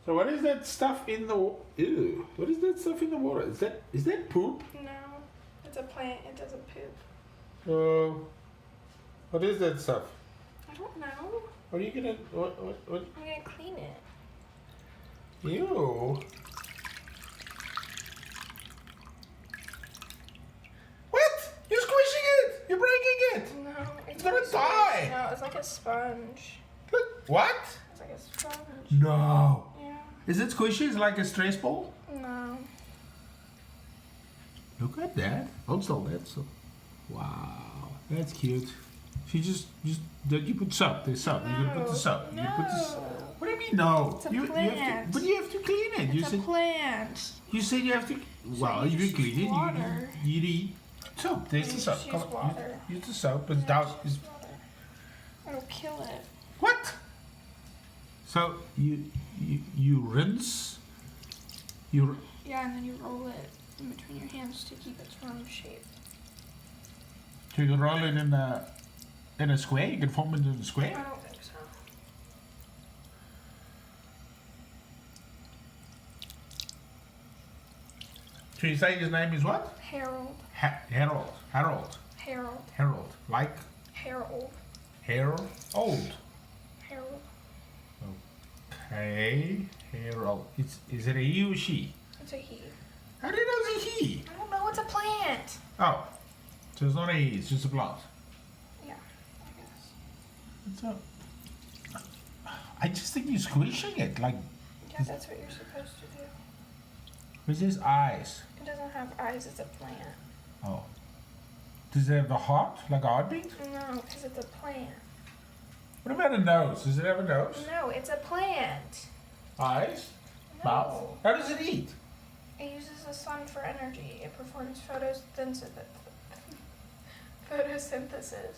So what is that stuff in the ew? What is that stuff in the water? Is that poop? No, it's a plant. It doesn't poop. What is that stuff? I don't know. What are you gonna what? I'm gonna clean it. Ew. What? You're squishing it! You're breaking it! No, It's gonna die! No, it's like a sponge. Look, what? It's like a sponge. No. Yeah. Is it squishy? Is it like a stress ball? No. Look at that. Also, that's wow. That's cute. She just you put soap. There's soap. You're gonna put the soap. No. You put the What do you mean no? It's a You plant. have to, but you have to clean it. It's a plant. You said you have to. Well, you if you just clean use it, water. you need soap. There's the You soap. just Come use on. water. Use the soap. It's Yeah, down. just use water. It'll kill it. What? So you rinse. Yeah, and then you roll it in between your hands to keep its round shape. So you roll it in a square. You can form it in a square. I don't think so. So you say his name is what? Harold. Harold. Harold. Harold. Like Harold. Harold. Harold. Okay. Harold. Is it a he or she? It's a he. How do you know it's a he? I don't know. It's a plant. Oh. So it's not a he. It's just a plant. Yeah, I guess. It's a. I just think you're squishing it. Like. Yeah, that's what you're supposed to do. Where's his eyes? It doesn't have eyes. It's a plant. Oh. Does it have a heart? Like a heartbeat? No, because it's a plant. What about a nose? Does it have a nose? No, it's a plant. Eyes? No. Mouth? How does it eat? It uses the sun for energy. It performs photosynthesis. Photosynthesis.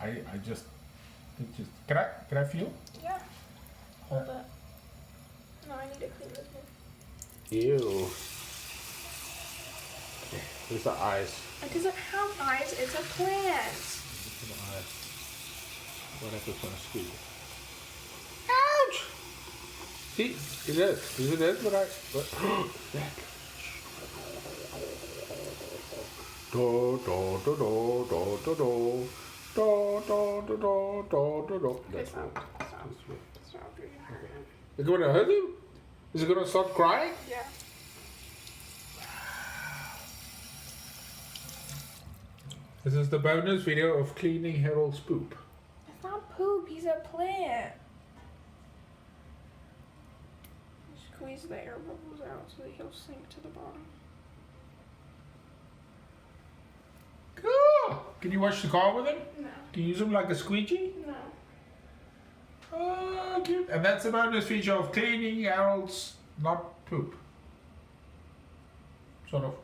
I just can I feel? Yeah. Hold it. No, I need to clean this one. Ew. Okay, here's the eyes. It doesn't have eyes. It's a plant. What if it's gonna squeeze it? Ouch! See, it is. Is it what I? That. Do do do do do do do. Do do do do do do do. That's Stop. right. Stop. Stop. You're gonna hurt him. Is it gonna hurt him? Is it gonna start crying? Yeah. This is the bonus video of cleaning Harold's poop. It's not poop. He's a plant. You squeeze the air bubbles out so that he'll sink to the bottom. Cool. Can you wash the car with him? No. Can you use him like a squeegee? No. Oh, cute. And that's the bonus feature of cleaning Harold's not poop. Sort of.